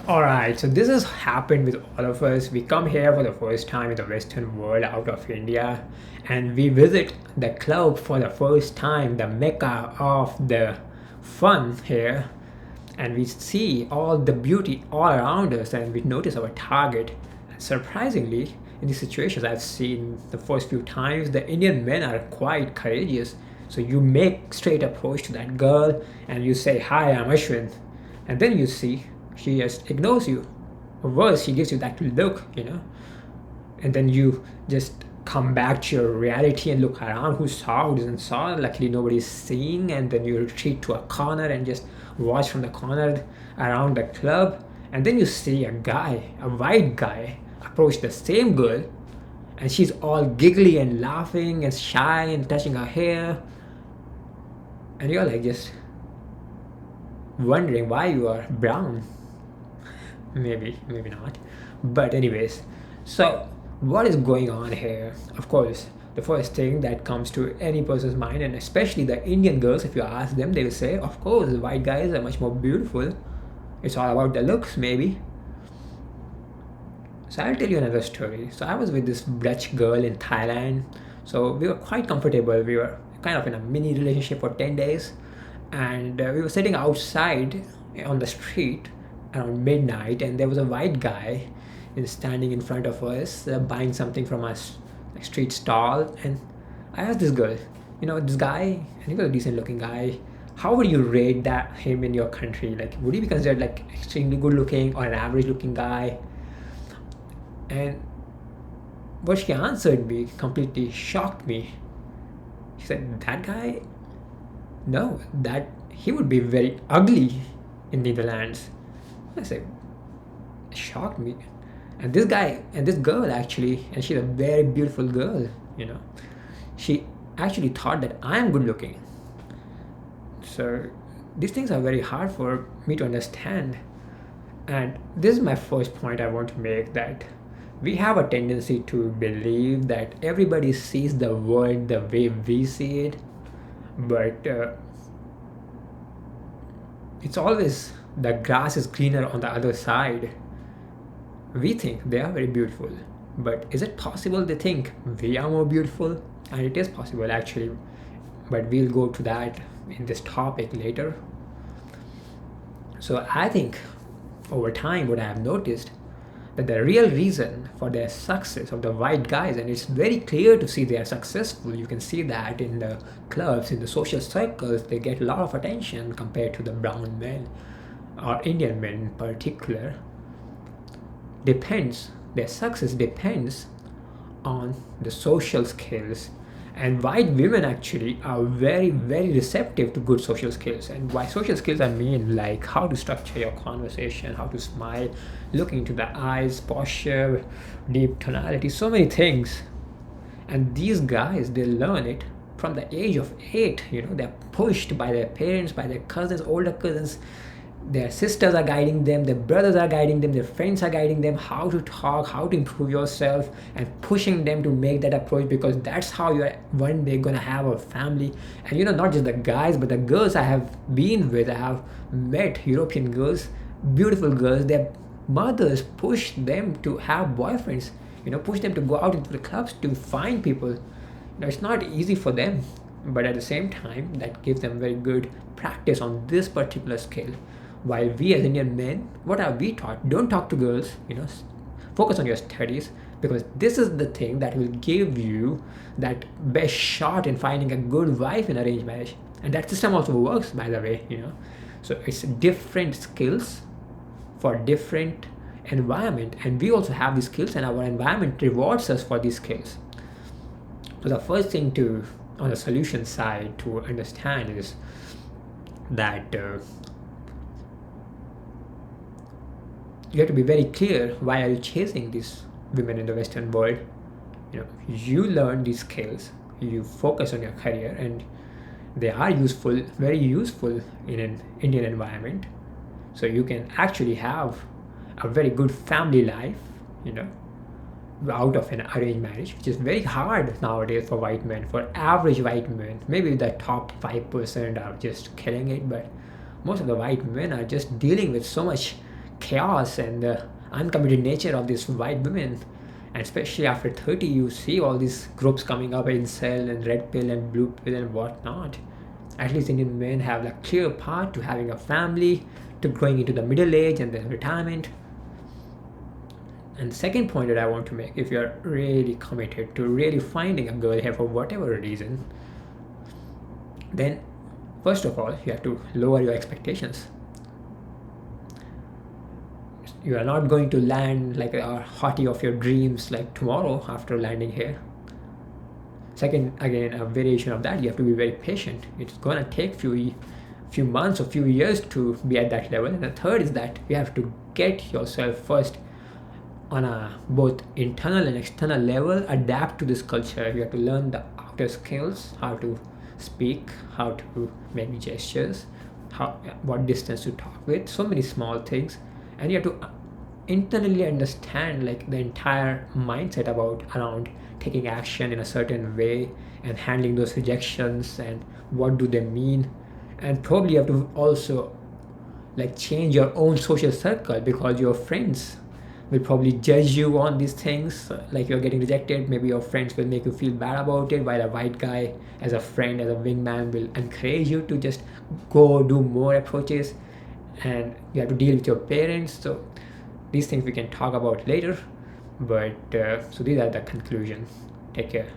Alright, so this has happened with all of us. We come here for the first time in the Western world out of India, and we visit the club for the first time, the mecca of the fun here, and we see all the beauty all around us, and we notice our target. And surprisingly, in these situations I've seen the first few times, the Indian men are quite courageous. So you make straight approach to that girl and you say, "Hi, I'm Ashwin," and then you see she just ignores you, or worse, she gives you that look, and then you just come back to your reality and look around who saw, who didn't saw. Luckily nobody's seeing, and then you retreat to a corner and just watch from the corner around the club, and then you see a guy, a white guy, approach the same girl, and she's all giggly and laughing and shy and touching her hair, and you're like just wondering why you are brown. Maybe not. But anyways, so what is going on here? Of course, the first thing that comes to any person's mind, and especially the Indian girls, if you ask them, they will say, of course, white guys are much more beautiful. It's all about the looks, maybe. So I'll tell you another story. So I was with this Dutch girl in Thailand. So we were quite comfortable. We were kind of in a mini relationship for 10 days. And we were sitting outside on the street around midnight, and there was a white guy standing in front of us buying something from a like, street stall. And I asked this girl, this guy, and he was a decent looking guy, how would you rate that him in your country? Like, would he be considered like extremely good looking or an average looking guy? And what she answered me completely shocked me. She said, that guy, no, that he would be very ugly in Netherlands. I said, it shocked me. And this guy and this girl actually, and she's a very beautiful girl, she actually thought that I am good looking. So these things are very hard for me to understand. And this is my first point I want to make, that we have a tendency to believe that everybody sees the world the way we see it, but it's always the grass is greener on the other side. We think they are very beautiful, but is it possible they think we are more beautiful? And it is possible actually, but we'll go to that in this topic later. So I think over time what I have noticed, that the real reason for their success of the white guys, and it's very clear to see they are successful, you can see that in the clubs, in the social circles, they get a lot of attention compared to the brown men or Indian men in particular. Their success depends on the social skills, and white women actually are very very receptive to good social skills. And by social skills I mean like how to structure your conversation, how to smile, looking into the eyes, posture, deep tonality, so many things. And these guys, they learn it from the age of 8. They're pushed by their parents, by their cousins, older cousins. Their sisters are guiding them, their brothers are guiding them, their friends are guiding them how to talk, how to improve yourself, and pushing them to make that approach, because that's how you're one day gonna have a family. And not just the guys, but the girls I have been with, I have met European girls, beautiful girls, their mothers push them to have boyfriends, push them to go out into the clubs to find people. It's not easy for them, but at the same time that gives them very good practice on this particular skill. While we as Indian men, what are we taught? Don't talk to girls, focus on your studies, because this is the thing that will give you that best shot in finding a good wife in arranged marriage. And that system also works, by the way. So it's different skills for different environment, and we also have these skills, and our environment rewards us for these skills. So the first thing to, on the solution side, to understand is that you have to be very clear, why are you chasing these women in the Western world? You learn these skills, you focus on your career, and they are useful, very useful in an Indian environment. So you can actually have a very good family life, out of an arranged marriage, which is very hard nowadays for white men, for average white men. Maybe the top 5% are just killing it, but most of the white men are just dealing with so much chaos and the uncommitted nature of these white women. And especially after 30, you see all these groups coming up, incel and red pill and blue pill and whatnot. At least Indian men have a clear path to having a family, to going into the middle age and then retirement. And the second point that I want to make, if you're really committed to really finding a girl here for whatever reason, then first of all, you have to lower your expectations. You are not going to land like a hottie of your dreams like tomorrow after landing here. Second, again, a variation of that, you have to be very patient. It's gonna take few months or few years to be at that level. And the third is that you have to get yourself first on a both internal and external level, adapt to this culture. You have to learn the outer skills, how to speak, how to make gestures, what distance to talk with, so many small things. And you have to internally understand like the entire mindset about around taking action in a certain way and handling those rejections and what do they mean. And probably you have to also like change your own social circle, because your friends will probably judge you on these things, like you're getting rejected. Maybe your friends will make you feel bad about it, while a white guy as a friend, as a wingman, will encourage you to just go do more approaches. And you have to deal with your parents. So these things we can talk about later, but so these are the conclusions. Take care.